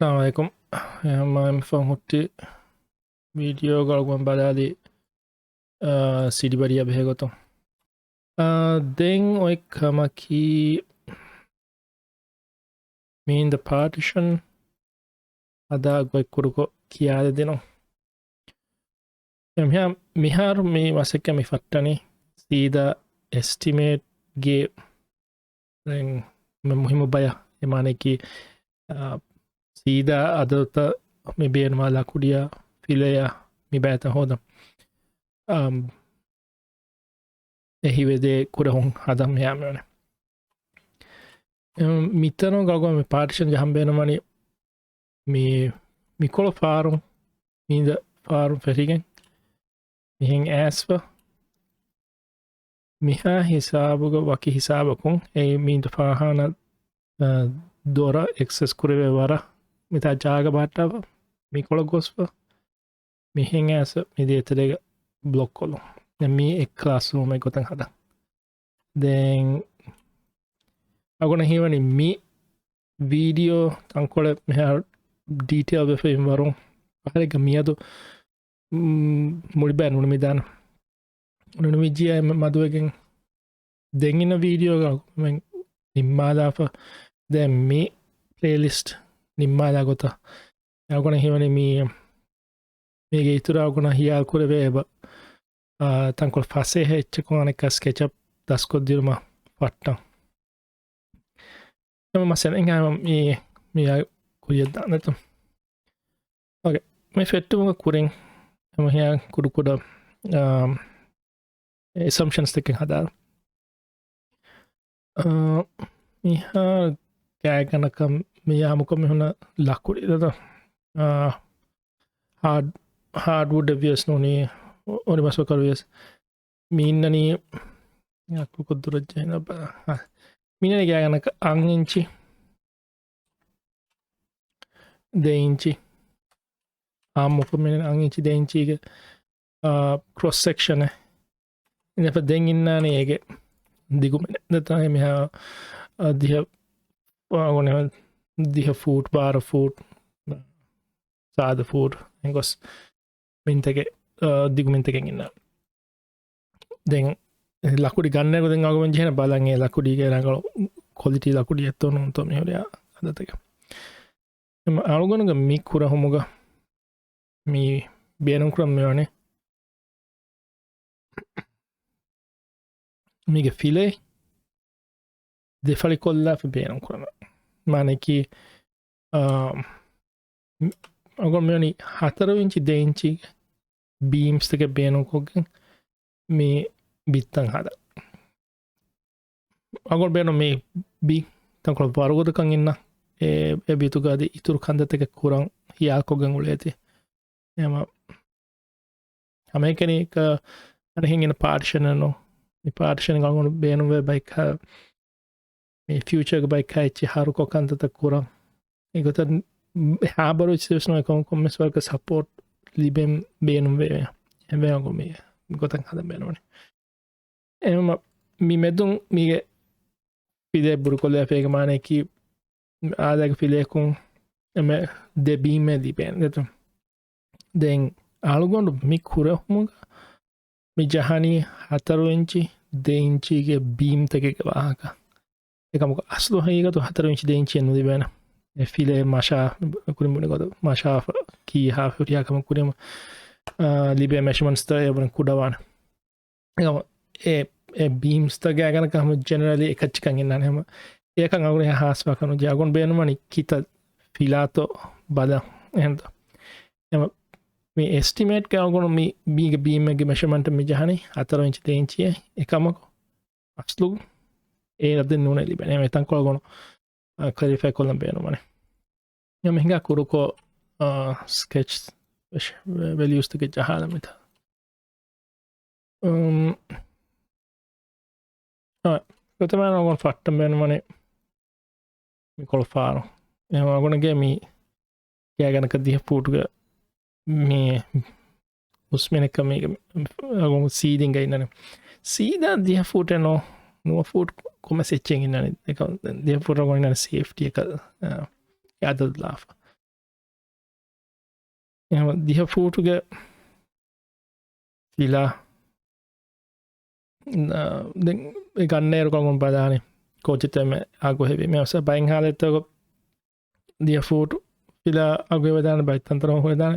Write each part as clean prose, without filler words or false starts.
Assalamualaikum. मैं phone होती video galguan badali CD bariya behegoto. Then oi kama ki mean the partition ada goi kuruko kiyade deno. Emha mihar me masakka mi fattani sida estimate ge then me muhimu baya emane ki sida adata me ben mala kudiya filaya mi bata hoda ehiwede kurahun hadam yamene mitano galgo me partition jahambena mani mi kolo farum minda farum ferigen mihen asfa miha hisabuga waki hisabakun e minda fahana dora access kureve wara mita jaga batta mi kolo gosfa mihen asa mi deetega block kolo mi ek classroom e gotan hada then agona hiwani mi video tankole meha detail be fem warum harega miado mulben un midan un mijia maduegen dengina video ga men nimmada fa den mi playlist nimmada gota agona hiwani mi mege itura agona hiya kureve ba tankol fase hecche kon anek sketchup daskod dirma fatta مثلا اینکه می کوی دانتم اوکی می فیتو کورین هم هیا کورو کودا assumptions تکن هدار می ها کاغنا کم می امکو می هنا لاکوری دادا hardwood obvious نونی اوری مسو کرویس میننی یا کو درجه با mine kaaganaka 1 inchi 2 inchi ammuko mine 1 inchi 2 inchi ge cross section ina fa den innane ege digumene data me ha diha agone diha foot bar foot saada foot engos mintege digumintegen inna den lakudi ganne ko den agomen jehna balan e lakudi ge rangal quality lakudi etton on to me horiya adatege em alugonu ga mi kura homuga mi benum kuram me wane mi ge file de fali kolla fe benum kuram mane ki agon me ani 4 inchi 2 inchi beams tege benum kogen mi bittan hada agol beno me bi tankol warugoda kan inna e bitugadi ituru kandateke kuran hiya kogen uleti ema amekeni ka arhin in partition no mi partition galgon beno we bike ha me future ga bike ha ichi haru ko kandata kuran egota habaru situation ko kommes work support libem beno we ebe ago me gotan hada beno ne ema mi medun mige fide burkole fege mane ki adag file kun eme de bime dipende to den algon mi kure humuga mi jahani 4 inchi 2 inchi ge beam tege wahaka ekam aslo hayiga to 4 inchi 2 inchi enu dibena e file masha kurimune godo masha ki ha furiya kam kurim libe measurements ta ebon kudawana ekam e beams ta gagana kam generally ekachkan innan hema ekan agune haswa kanu jagon benumani kita filato bada enda ema me estimate ka agone mi biga beam ge measurement mi jahani 4 inch 2 inch ekamako aslu e radden nune libene ema tan ko agone clarify kollam benumani ema hinga kuruko sketch values te jahala mita Kota agon fattam benumani mi kolo faro ema agone ge mi kagana ka diha futuga mi usmene ka mi agon seeding ga inane seeda diha futa no foot come se chen inane diha futa agon inane safety ka yada lafa එහෙම දිහ ෆූටුගේ ෆිලා දැන් ඒ ගන්නේරු කොංගොන් බදානේ කෝචිතම ආගෝ heavy මේ ඔස බයින් හාලෙත්තක දිහ ෆූටු ෆිලා ආගෝ වදාන බයිත්තන්තරම හොයදාන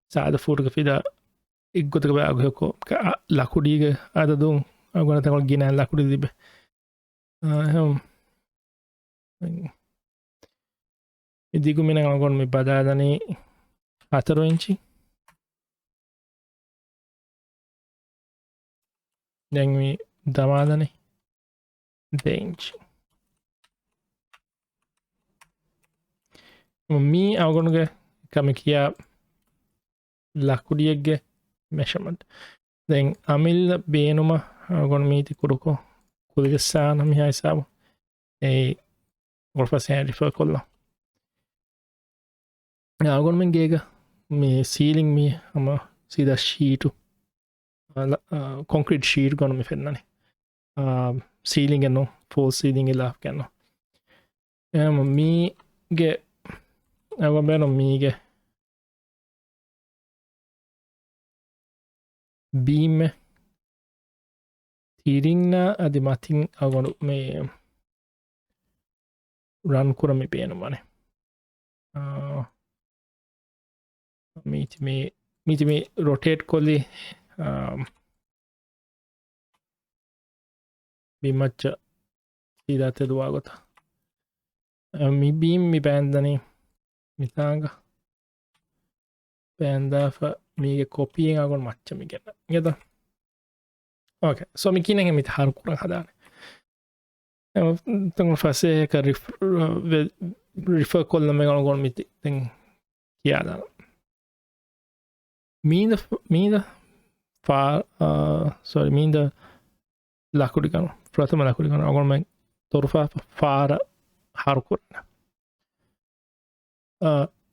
සාද ෆූටුක ෆිලා ඉක්ගොතක බෑ ආගෝ ලකුඩීගේ ආද දුන් ආගොන තකල් ගිනෑ ලකුඩි තිබේ එහෙම ඉදිගුමින ආගොන් මේ බදාදනේ 4 ඉංචි දැන් මේ දමාදනේ 2 ඉංචි මේ අවගොනුගේ කම කියා ලකුඩියක්ගේ measurement දැන් අමිල්ල බේනුම අවගොන මීති කුරුකෝ කුල්ගස්සාන මිහා හිසාබු ඒ ගොල්ෆසෑන් රිෆර් කොල්ලා අවගොන මෙන් ගේග මේ සීලිං මේ අම සීදා ෂීටු කොන්ක්‍රීට් ෂීට් ගොන මේ ෆෙන්නනේ සීලිං ගන්නෝ ෆෝල් සීලිං ඉලා ගන්නෝ එහම මීගේ අවගොන බෑනො මීගේ බීම තීරින්න අධි මතින් අවගොනු මේ රන් කුරම පේනුමනේ මීති මේ රොටේට් කොල්ලි බිමච්ච සීදාතෙදවා ගොත මිබීම් මි බෑන්දනේ මිතාග බෑන්දාෆ මීගේ කොපියෙන් අගොන් මච්චමි ගැන ගෙද ඕකේ සොමි කියනෙ මිත හරු කුරන් හදාන තුන් ෆසේක රිෆර් කොල්ලම ගොන් මිති කියාදාන මීද මීද ලකුඩි කනු ප්‍රථම ලකුඩි කන අගොන්ම තොරෆා ෆාර හරු කරන්න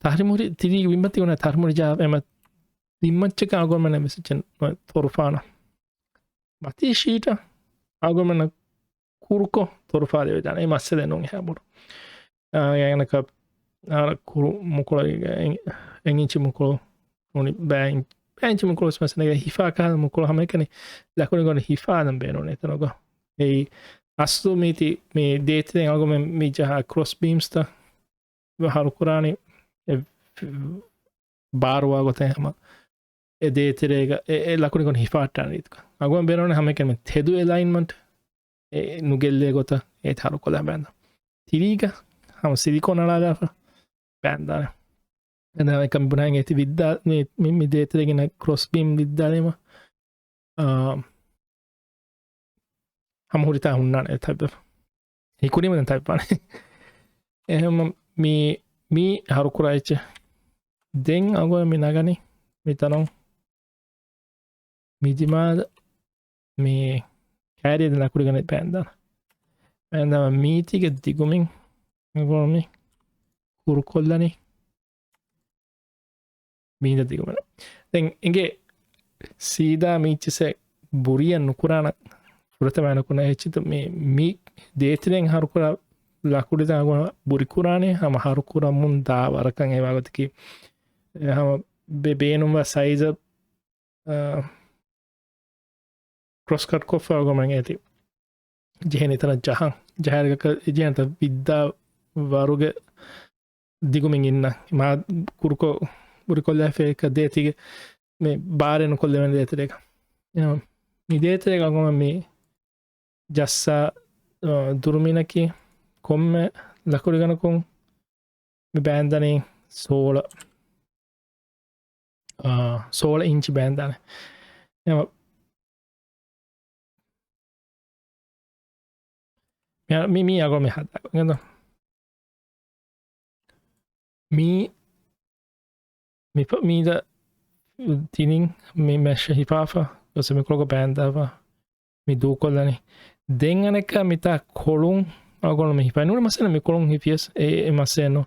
තහරිමුරි තිරී විමති වන තර්මුරි ජාව එම දිම්මච්චක අගොමන මෙසිචන් තොරෆාන මති ශීට අගොමන කුරුකෝ තොරෆා දෙවදාන ඒ මස්ස දෙනුන් හැබුරු යනක කුරු මුකුල එංචි මුකුලෝ ඕනි බෑංචි මුකුලොස් මසනක හිෆාකාල මුකුල හම එකන ලකුණ ගොන හිෆාදම් බේනුන එතනක ඒ අස්තු මීති මේ දේතෙන් අගොම මේ ජහ ක්‍රොස් බීම්ස්ත හරුකුරාණි බාරවා ගොත හම දේතරේක ඒ ලකුණ ගොන හිෆාට්ටන රීතක අගුවම් බේරන හම එකම තෙදු එලයින්මට නුගෙල්ලේ ගොත ඒ හරු කොලා බෑන්ද තිරීක හම සිරිකෝ නලාගාප බෑන්දාන එන එකම බුණන් ඇති විද්දා මේ දේතරගෙන ක්‍රොස්බීම් විද්දාලීම හමුරිතා හුන්නාන ඇතැබ හිකුණීමද තයිපාන එහෙම මී හරුකුරයිච්ච දෙන් අගුව මිනගනි මිතනම් මිදිමාද මේ කෑරියද ලකුඩි ගන පැන්දන පැන්දම මීතික දිගුමින් ගොමි කුරු කොල්ලනේ මීද දිගුමන දැන් එගේ සීදා මීච්චස බුරියන් නුකුරාණ පුරතමෑනකුණ එච්චිත මේ දේතරෙන් හරුකුර ලකුඩි අගුණ බුරිකුරාණය හම හරුකුරම්මුන් දා වරකං ඒවාගතකි හම බේනුම්ව සයිස ප්‍රොස්කට් කොෆ ගොමන් ඇති ජෙහෙන එතන ජහන් ජහරක ජයන්ත විද්දා වරුග දිගුමින් ඉන්න මා කුරුකෝ බුරි කොල්ලෑක දේතිගේ මේ බාරයන කොල්ලවෙන දේතරක මිදේතරක ගොම මේ ජස්සා දුරුමිනකි කොම්ම ලකුඩි ගනකුන් බෑන්දනේ සෝල ඉංචි බෑන්දාන මී අගොම හදා ගඳ මීද තිනින් මේ මැශ හිපාාව ගොසමිකොලොක බෑන්දාව මි දූ කොල්ලනේ දෙංගනක මිතා කොළුන් අගොන හිපනුට මසන මිකොළුන් හිපියස් ඒ මස්සයන්නෝ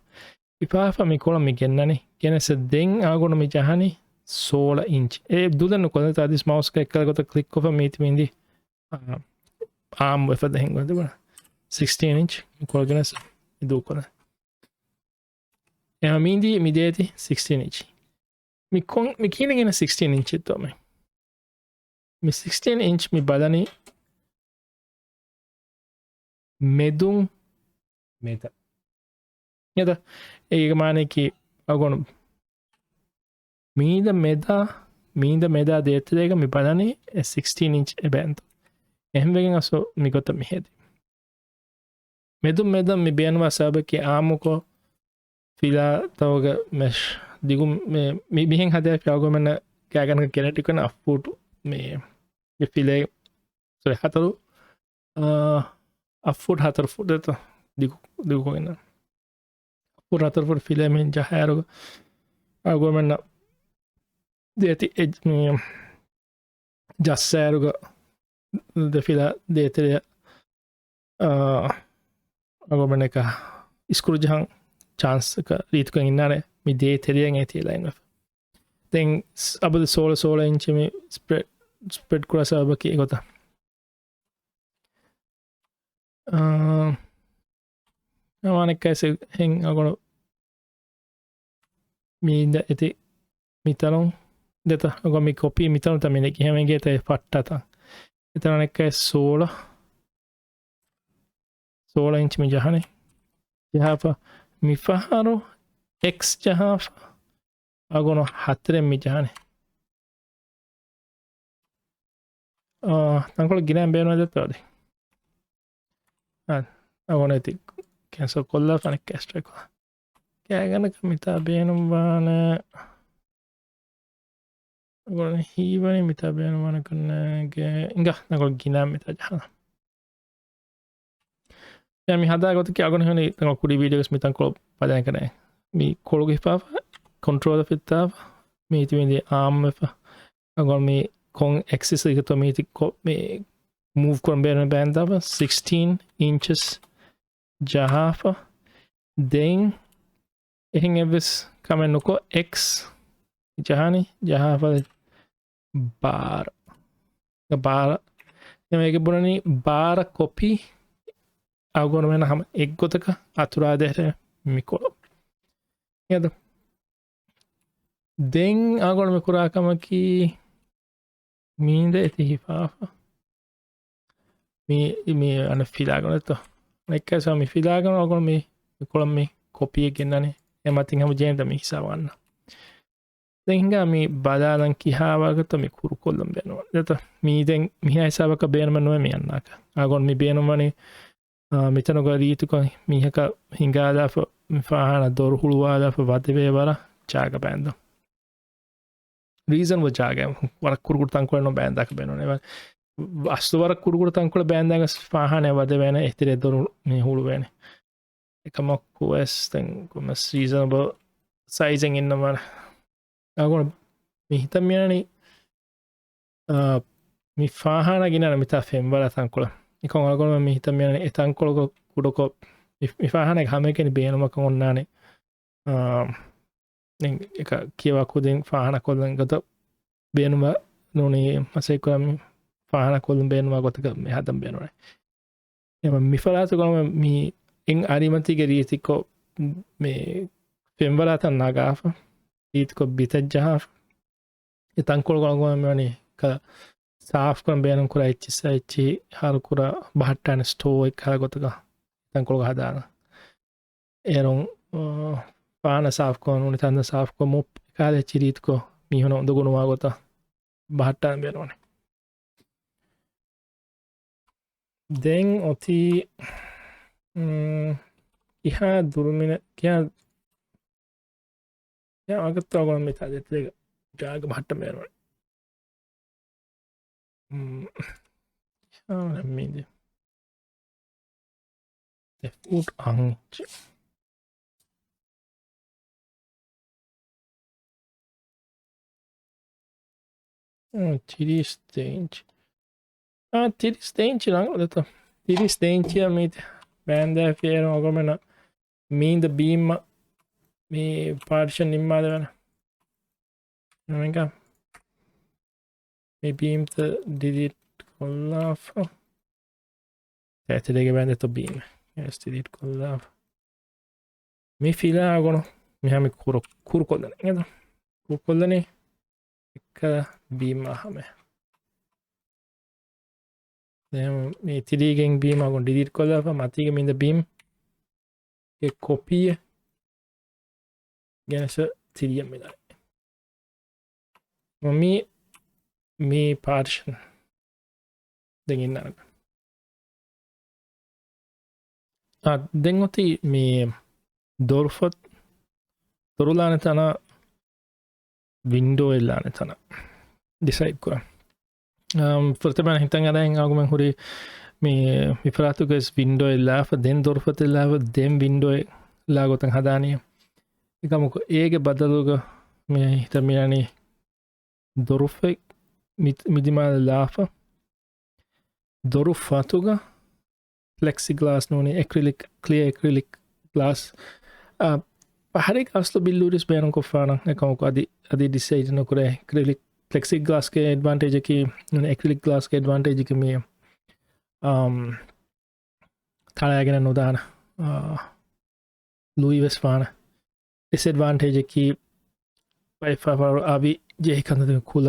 විපාාව මිකොළම මි ගෙන්න්නනේ ගෙනස දෙං ආගොන මි ජහනි සෝල ඉංචි ඒ දුදන්න කොල අදිස් මවස්ක එක්කල ගොත කලික්කො මීතිමින්දී ආම් වෙපද හෙංගොද වන 16 ඉංච් කොල්ගෙනස දූ කොළ එම මීදී මිදේති 16 ඉංචි mi keenගෙන 16 inch තමයි mi 16 inch mi badani medun meta neda ඒක මානෙකි අගොන මීද මෙදා දේතදේක mi badani 16 inch ebento එහෙමගෙන් අසෝ mi gota mi hedi medum mi benuwa sabaki amuko fila tawga mesh digum mi bihen hada fiagomena kagana genetic na foot me file sorry hataru foot hatar foot eta digu kogena foot hatar foot file men jaharu agomena deti jassaruga de fila detere agomena ka screw jahan chance ka rit ko innare mi de teriyen e tiela inna then abud 16 inch mi spread kura sabaki gota amanek kaise hen agono mi inda eti mitalon deta agomi copy mitalon tamine ki hemenge te pattata etanek kaise 16 inch mi jahane jahafa mi faharu x jahafa agono 4 mi jahane tankol ginam beeno dettawade agono eti cancel kolla fanek extra ko kagana mita beeno bana agono hiwani mita beeno bana kunna ge inga tankol ginam mita jahana mi hada gotu ki agono hene tankol kudi videos mi tankol padana kana mi koluge hipafa controller fittava mi timindi arm fa agon mi kon axis එක to mi move kon bena bandava 16 inches jahafa then එහෙන් එවස් කමෙන්නකො x jahani jahafa bar මේක බුණනි bar copy agon mena ham ek gotaka atura dehre mikolo neda then agon me kurakamaki minde eti hifafa mi ana filagon to nekka mi filagon agon mi kolam mi copy genane ematin ham jenda mi hisawanna then hinga mi badalan kihawaga to mi kuru kollam beno deta mi den mi hisabaka beenama no mi annaka agon mi beenamani mitanoga riituko mihaka hingada fa fahana dor huluwada fa vadeve wara jaga banda reason was jaga wara kurgur tankol no banda ka beno ne astu wara kurgur tankol banda ga fahana vadevena ehtire dor me huluwene ekama question kuma reasonable sizing inna mara agon mi hitamyani mi fahana ginana mita fem wara tankola ikon agon mi hitamyani etankolo kudoko mi fahana hamekeni beenuma kon onnane එක කියවකුදින් ෆාහන කොල්ලන් ගත බේනුම නොනේ මසෙකුරම් ෆාහන කොල්ලන් බේනුම ගොතක මේ හදම් බේනුනේ එම මිෆලාත කොම මි එන් අරිමතිගේ රීතිකෝ මේ පෙම්වලාත නගාෆ රීතිකෝ බිතජ්ජහාෆ එතංකොල් කොම මෙවනි ක සාෆ් කරම් බේනුම් කුරා ඉච්චි හාරුකුරා බහට්ටන store එක ගොතක එතංකොල් හදාන එරොන් පාන साफ को उन्हें तंदा साफ को मुप काले चिरीत को मिहोनो दुगुनो वागोता बहट्टा बेरोने दें ओती यहाँ दुर्मिने क्या अगर तो अगर मिता देते जाग बहट्टा बेरोने हाँ मींदे ते फूट आंच Tiris dente. Tiris dente não, detta. Tiris dente ja mit banda fiero agomena minda beam mi partition nimmade vena. Venga. Mi beam the delete kollaf. Tätedege banda to beam. Yes, delete kollaf. Mi fila agono. Mi hami kuru kollan. Engeda. කොල්ලනේ එක beam අහම මේ තිරීගෙන් බීම අගුන් delete කොල්ලාප මතික මින්ද beam කොපිය ගැනස තිරියම් මෙදයි මම මේ පාර්ෂන් දෙගන්න දෙංගොති මේ දොර්ෆොත් තොරුලාන තන window එල්ලාන තන decide කර ප්‍රථමන හිතන් අදයින් ආගුමන් හොරි මේ විපරාතුකස් වින්ඩෝ එල්ලා දෙන් දොර්ෆොත් එල්ලාව දෙම් වින්ඩෝ ලාගොතන් හදානය එකමක ඒගේ බදලුග මේ හිතමියනේ දොරුෆෙක් මිදිමාල ලාෆ දොරු ෆතුග ෆලෙක්සි ගලාස් නොනේ එක්‍රලික් කලිය එක්‍රලික් ගලාස් පහරි අස්ල බිල්ලුරිස් බෑන කොෆාන එකමක අධි ඩිසයිට නොකර ක්‍රලික් ෆලෙක්සි ගලාස්ගේ ඩ්වාන්ටේජකි එක්‍රලික් ගලාස්ගේ ඩ්වාන්ටේජක මිය තලයගෙන නොදාන ලුයිවෙස් පාන ඩිස්ඩ්වාන්ටේජකි අවි ජයකඳ කුල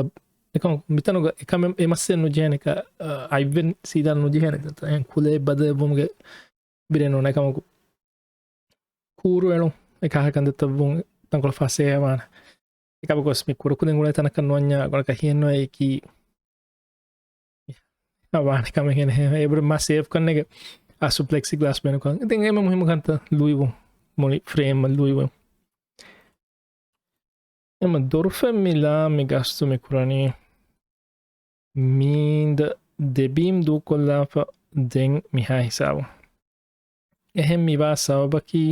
එක මිතනක එකම එමස්සෙන් නුජයන එක අයිවෙන් සීදන් නුජහන කුලේ බද බොමගේ බිරෙන ඕන එකමකු කූරු එනු එකහකඳත බුන් තංකොල ෆසේවාන එකම කොස්මි කුරකුදෙන් ගුල තනක නොඥා ගොනක හියෙන්වා එක වානකම හෙන එබර ම සේප් කන්න එක අසු පලෙක්සි ගලාස් බැනක ඉතින් එම මුහමකන්ත ලුයිවු මොලි ෆ්‍රේම් ලුයිව එම දොර්ෆෙන් මිලා මි ගස්තු මෙකුරණී මීන්ද දෙබීම් දූ කොල්ලාප දෙන් මිහා හිසාව එහෙම මිවා සවබකි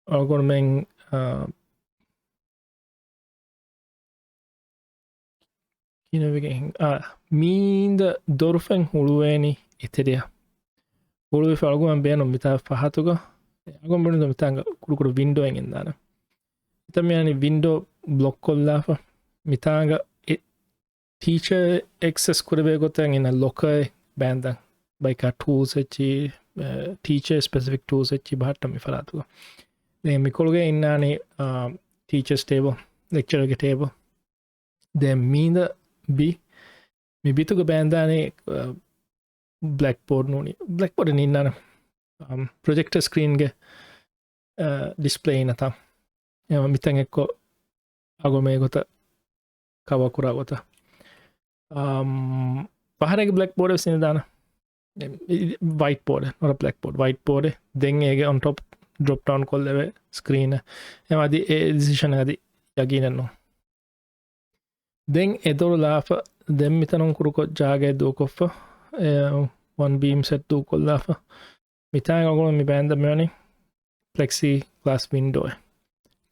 ඔගොර්මෙන් මීන්ද දොර්ෆෙන් හුළුවේනි ඉතරිය හුළුව ෆල්ගුවන් බේනු මිතා පහතුක අගොම්බන මිතාංග කුරුකුරු වින්ඩෝෙන් ඉදාන ඉතමයනි වින්ඩෝ බ්ලොක් කොල්ලාප මිතාංග ටීච එක්සස් කුරබේ ගොතන් එන්න ලොකයි බෑන්දන් බයික ටූසච්චි ටීච ස්පෙසිෆික් ටූසච්චි බහට්ටමි ෆලාතුක මිකොල්ගේ ඉන්නානේ ටීචස් ටේබල් ලෙක්චරගේ ටේබල් දැ මීද බි මිබිතුක බෑන්දානේ බ්ලක් පෝඩ් නනි බ්ලක් පොඩ ඉන්නන ප්‍රජෙක්ට ස්ක්‍රීන්ගේ ඩිස්පලේ නතා එම මිතන් එක්කො අගොමේ ගොත කවකුරා ගොත පහරක black බෝඩ සිනදාන white Poda නොට black pod white Poda දෙන් ඒගේ ඔන්ටොප් ඩොප් ටවන්් කොල්ලව ස්ක්‍රීන එමදි ඒ දිසිෂණ ඇති යගීනන්නවා දෙන් එදොරු ලාප දෙම් මිතනම් කුරුකො ජාගේ දූකොෆ්ෆ වන් බීම් සැත්තු කොල්ලාප මිතාය ඔගොම මි බෑන්ද මෙවනි පලෙක්සි ලාස් වින්ඩෝය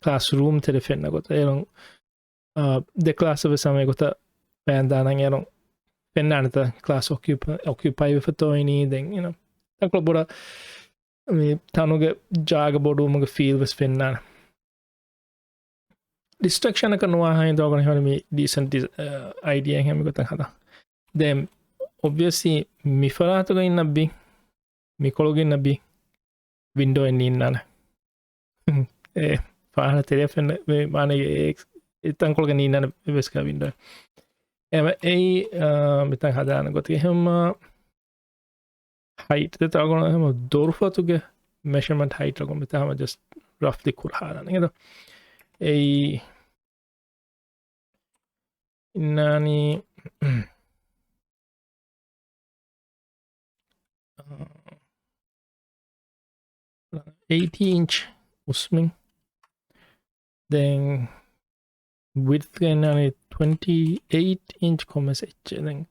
ලාස් රූම් තෙරෙෆෙන්න්න ගොත එරුම් දෙක්ලාසව සමය ගොත පෑන්දානන් එරුම් පෙන්න්න අනත ලාස් ඔක්කපයි විතෝයිනී දෙන් තකල බොඩ තනුගේ ජාග බොඩුමගේ ෆිල්වස් පෙන්න්නාන ඩිස්ටක්ෂණක නොවාහහි දෝගන හනම ඩීසන් අයිඩිය හැමි ගොත හද දැම් ඔබ්‍යසි මිෆරාතුක ඉන්න බි මිකොළොගින් නබි වින්ඩෝ එන්න ඉන්නන ඒ පාහන තෙරෙෆෙන් මානගේ එතන්කොළග නීන්නන වෙස්ක වින්ඩ එම ඒ මෙතන් හදාන ගොති එහෙම හයිට තගුණ හම දොර්ෆතුගේ මෙෂමට හයිටකො මෙතහම ජස් රෆ්ලි කුරහාරන එද ඒ ඉන්නනී 80 inch usming then width and 28 inch commas then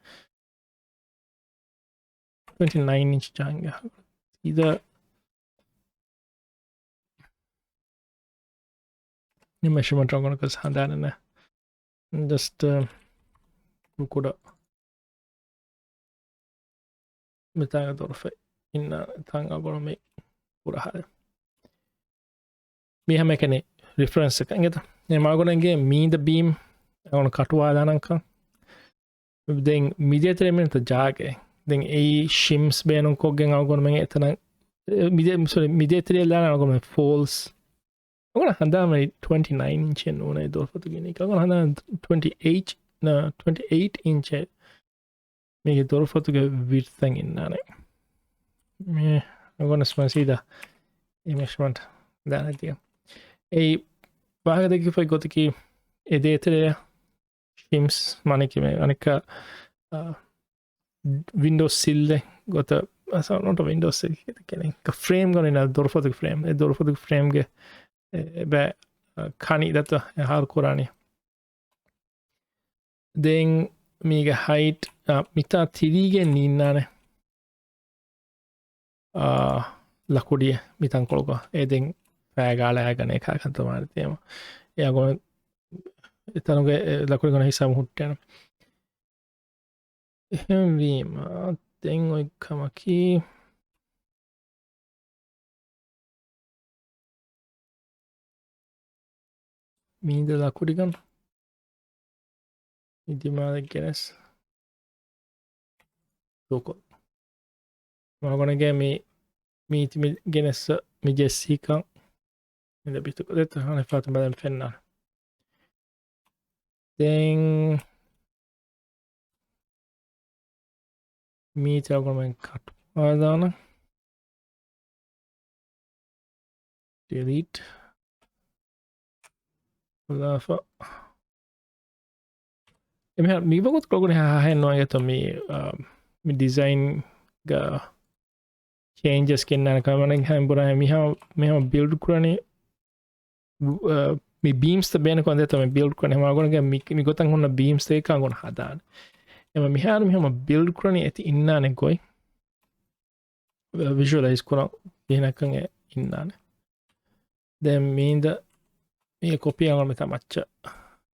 29 inch janga either the measurement I'm going to handle just could mitanga dorfe in tanga gonna make pura hal මේ හැම එකනේ රිෆරන්ස් එක නේද මේ මාගොනගේ මීද බීම් අගොන කටුවා දානංකම් දැන් මිදියතරේ මෙන්න ජාගේ දැන් ඒ ෂිම්ස් බේනුන් කොග්ගෙන් අගොන මෙන් එතන මිදියතරේ දාන අගොන ෆෝල්ස් ඔගොල්ලෝ හදාම 29 ඉන්චෙන් ඕනේ දොරපතු කියන එක. ඔගොල්ලෝ හදාන 28 ඉන්ච් මේකේ දොරපතුගේ width එක ඉන්නානේ. මේ ඔගොල්ලෝ ස්මසීදා measurement දාලා තියෙනවා. ඒ ಭಾಗ දෙකේ පොයි ගොතකි එදේතරේ shims మనకి අනික වින්ඩෝස් සිල්ල ගොත අසනට වින්ඩෝස් කෙනෙ ෆ්‍රේම් ගන දොරපොතු ෆ්‍රේම් දොරපොතු ෆ්‍රේම්ගේ බෑ කනි දත්ත හාල් කොරාණය දෙන් මේක හයිට් මිතා තිරීගෙන් ඉන්නානේ ලකුඩිය මිතන් කොළක ඒදෙන් පෑගාල ඇගන එක කන්තමාරතයම එයගොන එතනුගේ ලකුඩි ගන හිසාම හුට්ටයන එහෙම්වීම දෙන් ඔයිකමකි මීද ලකුඩිගන්න ඉදිමාද ගෙනස් ලෝකො මගොනගේ මේ මීතිමි ගෙනස්ස මිජෙස්සීකං ඉද පිතුක දෙත හන පාත බදම් පෙන්න්නා දෙන් මීතගොමෙන් කටු ආදාන delete එම මීබකුත් කොගුණ හහෙන්නවා ඇත මේ ඩිසයින් චේන්ජස් කෙන්න්නන කමන හැම්බුර මෙහම බිල්ඩ් කරනේ බීම්ස් බේන කොඳ තම බිල්ඩ් කන මගුණගේ මිකි ගොතන් හොන්න බීම්ස් එක ගොන හදාන එම මිහාර මෙහම බිල්ඩ් කරන ඇති ඉන්නානෙ ගොයි විශලයිස් කරන ඒනකඟ ඉන්නාන දැම් මීන්ද මේ කොපිය අගම මෙත මච්ච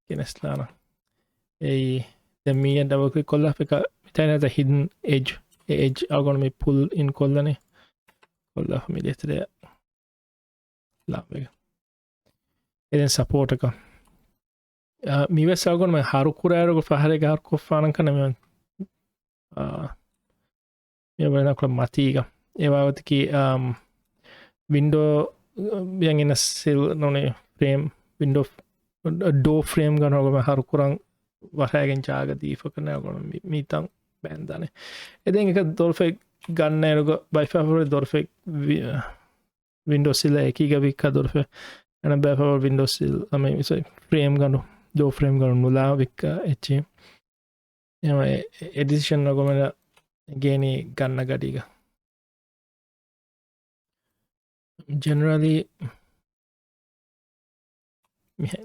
කෙනෙස්ලාන ඒ දැමීය ඩවක කොල්ල එක මිතයි නැත හිදන් එජ් අගොන මේ පුල් ඉන් කොල්ලනේ කොල්ල මිලිතරය ලාබ එදෙන් සපෝටක මිවස්සාගොන මේ හරුකුරෑරක පහර ගහර කොෆ්ෆානන් කනම මේ වෙනකොට මතීක ඒවාවතකි වින්ඩෝ යගෙන සිල් නොනේ ෆ්‍රේම් වින්ඩෝ ඩෝ ෆ්‍රේම් ගනගම හරුකුරන් වරෑගෙන් චාග දීප කන ගොන මීතන් බැන්දනේ එදෙන් එක දොල්ෆෙක් ගන්න එනක බයිෆවර දොර්ෆෙක් වින්ඩෝසිල්ල එකීග වික්ක දොර්ෆ එන බැපවර් වින්ඩෝසිල් අම ෆ්‍රේම් ගනු දෝ ෆ්‍රේම් ගනු නුලා වික්ක එච්චේ එම එඩිසිෂන් නොගොමට ගේනී ගන්න ගඩික generally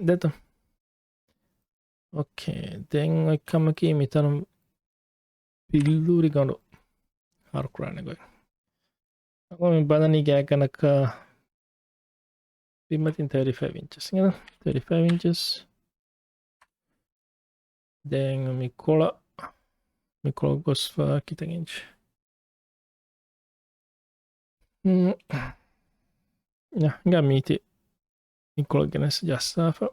දත ඕකේ දෙන් එක්කමකි මිතනම් පිල්ලූරි ගඩු හරුකුරාණකොයි අම බදනී ගෑගනක පිමතින් 35 inches 35 inches දැන් මිකොල ගොස්වා කිතගින්ච් ගමීති මිකොල ගෙනස් ජස්සාාව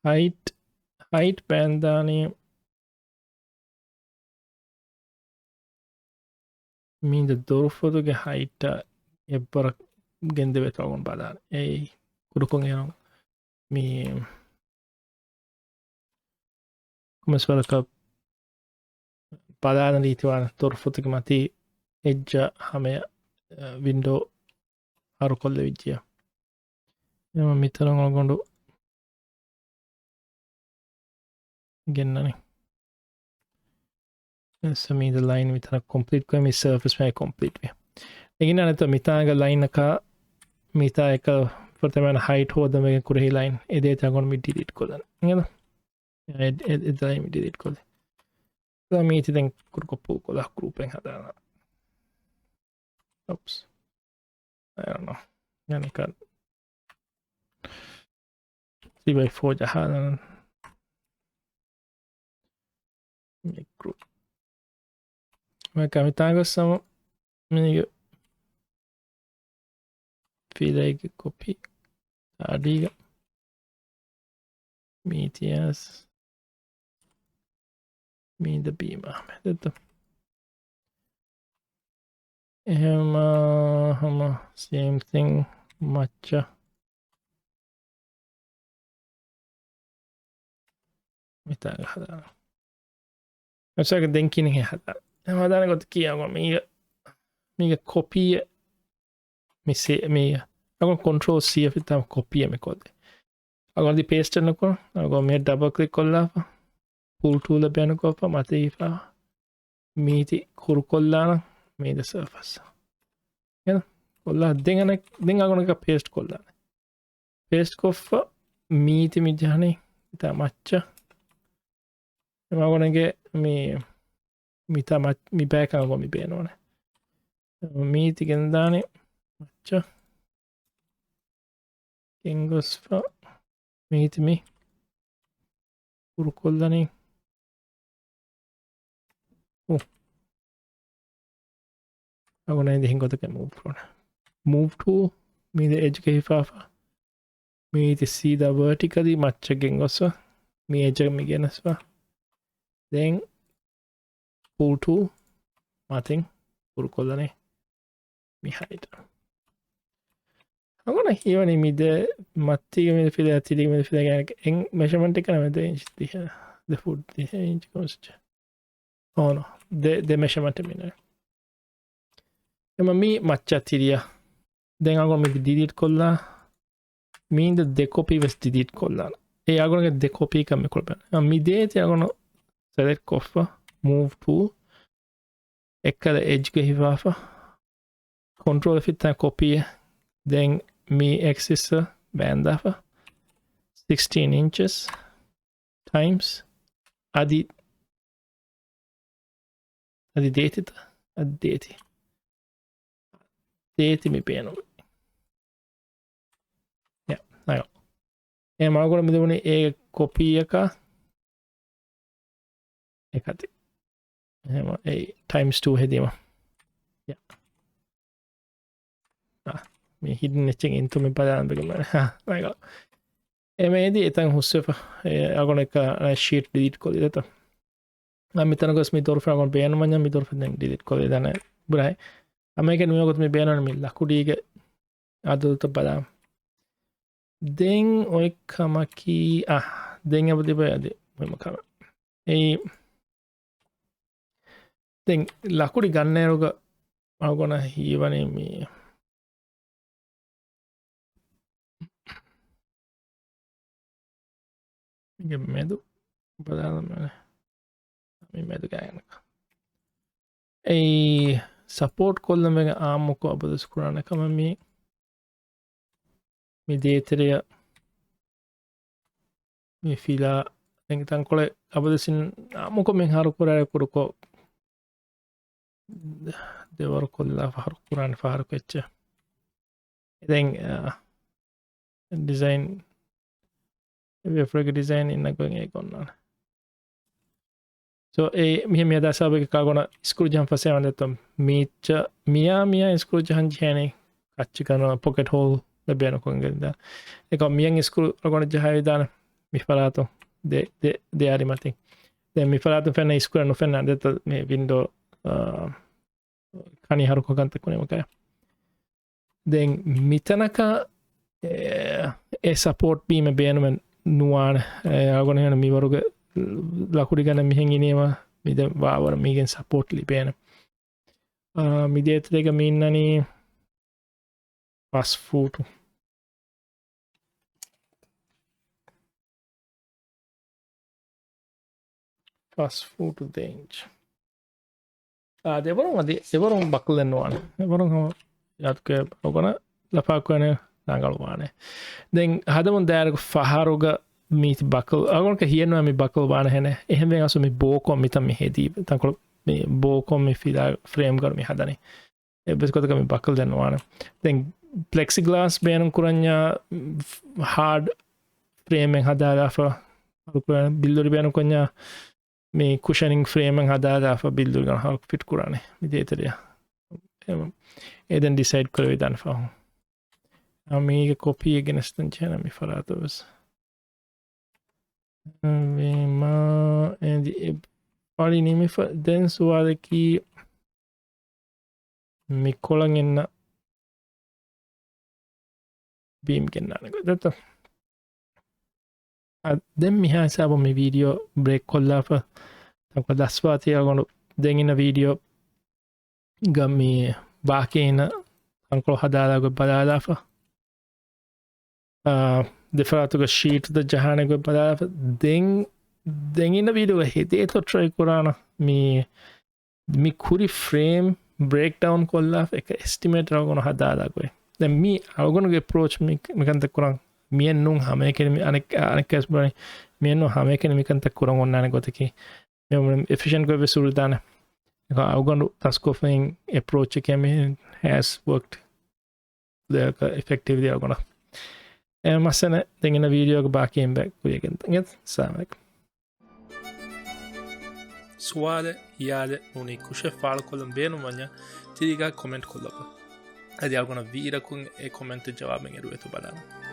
හයිට් පෑන්දානය මීද දොරෆොතුගේ හයිට එබ්බර ගෙන්ද වෙතවගුන් බදාන ඒ කුඩුකොන් යනම් මේ කොමස්වලක පදාන රීතිවාන තොරෆොතුක මති එජ්ජ හමය වින්ඩෝ හරු කොල්ල විච්චිය එම මිතරගොන ගොඩු ගෙන්න්නනේ මීද ලයින් විතර කොම්පලිට් මේ සර්ෆස් මෑ කොම්පලිට් එගෙන නැත මිතාග ලයින් එක මිතා එක ප්‍රතමන හයිට හෝදම කුරහි ලයින් එදේ තගොන් මිටිට කොදන එදයි මිටිට කොද මීති දැන් කුරකොප්පු කොදක් කරූපෙන් හදාන යනක 3x4 ජහාදන group කමිතාගස්සම මේක ෆීලයික කොපි ආඩීග මීතියස් මීද බීම දත්ත එහෙම හම සේම්තිං මච්චා මිතන් හදාන ඔසක දෙන්කින හදා හදානකොට කියව මේක කොපිය මිසේ මේ අග කොන්ට්‍රෝල් සිය තම කොපියම කොද අගොදි පේස්ටනකො අග මේ ඩබ කලික් කොල්ලා පුල්ටූල බැනකොප මතීපා මීති කුරු කොල්ලාන මේද සර්ෆස් කොල්ලා දෙගන දෙ අගොනක පේස්ට් කොල්ලාන පේස්ට් කොෆ්ෆ මීති මිජානේ ඉතා මච්ච එමගොනගේ මේ මිතා මි බෑකා ගොමි බේනවන මීති ගෙන්දානේ මච්ච එංගොස්පා මීතිමි කුරු කොල්ලනේ අගොනයි දෙහිගොතක මූප්‍රෝන මූටූ මීද එජ්ක හිෆාෆා මීති සීද වර්ටිකදී මච්චගෙන් ගොස්ව මේ එජගමි ගෙනස්වා දැන් පූටූ මතින් පුරු කොල්ලනේ මිහයිට අගොන හිවනි මිද මත්තිගම පිළ ඇතිරීම පිළ ගැන එ මෙෂමට කනමද ඉතිහ ද ෆුඩ් ඉංචි කොස්ච ඕන දෙ මෙෂමට මින එම මී මච්චා තිරිය දැන් අගොන මිදි දිදිට කොල්ලා මීන්ද දෙකොපි වෙස් දිදිට කොල්ලාන ඒ අගොනගේ දෙකොපී කම කොල්පන මිදේති අගොන select කොෆ්ෆ move to එක්කද එජ්ග හිවාෆා control fitta කොපිය then me axis බෑන්දාප 16 inches times adi දේතිත අදේති දේති මි පේනු අය ඒ මගොල මිදවුණේ ඒ කොපී එක එකති එහෙම ඒ times 2 හෙදීම මේ හිඩන් එච්චෙන් ඉන්තුම පදාන්පකම නයක එමේදී එතන් හුස්සප අගොන එක ශීට් ඩිට කොලි දත මිතනකොස් මිතොරෆගොන් පේන මඥ මිතොරෆ ඩිට කොල දන බුරයි අමක නියකොත් මේ බේනන මිල් ලකුඩීග අදුත බදාම් දෙන් ඔයකමකී දෙං ඇබතිබ ඇද මෙම කම ඒ දෙන් ලකුඩි ගන්නයරුග අගොන හීවනේ මේ මෙදු බදාමන මෙදු ගෑනක ඒ සපෝට් කොල්ලම ආමොක අබදස් කුරාණකම මේ දේතරය මේ ෆිලා තන් කොළ අබදසින් ආමොක මෙ හරු කුරය කුරුකෝ දෙවර කොල්ලා පහරු කුරාණ පාරු කෙච්ච එදැන් ඩිසයින් වෙෆ්‍රග ඩිසයින් ඉන්නකොන් ඒ කොන්නාන සෝ ඒ මෙහ දසාාවක කාගොන ස්කරු ජම් පසේ වන්නතම් මීච්ච මිය ස්කරු ජහන් ජයනෙ කච්චි කන පොකෙට හෝල් ලැබයනකොන්ගෙද එක මියන් ස්කරු රගොන ජහවිධාන මිපලාතු දෙයාරි මතින් දැ මිපලාතු ෆැන ස්කර නොෆැන් අදත මේ වින්ඩෝ කනි හරුකොගන්තකුණමකය දැන් මිතනක ඒ සපෝට් බීම බේනුවෙන් නුවාන අගොනයන මිවරුග ලකුඩි ගන මිහෙන් ඉනේවා මිද වාවර මීගෙන් සපෝට් ලිපේන මිදේතරක මින්නනී පස්ෆූටු පස්ෆූටු දේංච් දෙවරුම් අද එවරුම් බක්ලෙන්වාන එවරුම් හම යත්කය ඔගන ලපාක්වන නඟලවානේ දෙන් හදමුන් දෑරක ෆහරුග මීති බකල් අගොනක හියනවා මේ බකල් වාන හැන එහෙම අසු මේ බෝකොම් මිතම හෙදී තකොළ මේ බෝකොම් මේ ෆිලා ෆ්‍රේම් කරමි හදනේ එබස්කොතක මේ බකල් දෙන්නවාන දැන් ප්ලෙක්සි ග්ලාස් බේනම් කුරඤ්ඤා හාඩ් ෆ්‍රේමෙන් හදාදාෆ බිල්දුරි බේනම් කොඤ්ඤා මේ කුෂනින් ෆ්‍රේමෙන් හදාදාෆ බිල්දුරි ගන්න හක් ෆිට කුරානේ විදේතරිය එදෙන් ඩිසයිඩ් කරේ දන් ෆහම් මේක කොපිය ගෙනස්තන් චන මි ෆරාතවස් පඩි නිමිෆ දැන් සුවාදකී මිකොලන් එන්න බීම් ගෙන්න්නනක දත දැන් මිහා හිසාබ මේ වීඩියෝ බ්‍රේක් කොල්ලාප තක දස්වා තියාගොඩු දෙගින්න වීඩියෝ ගම්මී බාකේන අංකොල හදාලාග බදාලාප දෙෆරාතුක ශීටද ජහනක බදාලාප දෙගින්න වීඩුව හිතේතො ට්‍රයි කොරාන මේ කුරි ෆ්‍රේම් බ්‍රේක් ඩවන් කොල්ලා එක ස්ටිමේට රවගොන හදාලාගොයි දැන් මේ අවගොනගේ ප්‍රෝච් මිකන්ත කරන් මියන්නුම් හම කෙනම අනෙක්කස් බනි මියන්නු හම කෙන මිකන්ත කරන් ඔන්නන ගොතකි මෙ එෆිෂන් කොව සුල්දාන එක අවගොඩු තස්කෝෆෙන් එපරෝච් කැම හැස් වර්ක්ට දෙක එෆෙක්ටිවද අවගොන මස්සන දෙගෙන වීඩියෝග බාකයෙන් බැක් කුයගෙන්තගෙත් සාමක් ස්වාද යාද උනේ කුෂ ෆාල් කොළම් බේනු වඥ තිරිගා කොමෙන්ට් කොල්ලප ඇති අගුණ වීරකුන් ඒ කොමෙන්ට් ජවාබෙන් එරුවතු බලන්න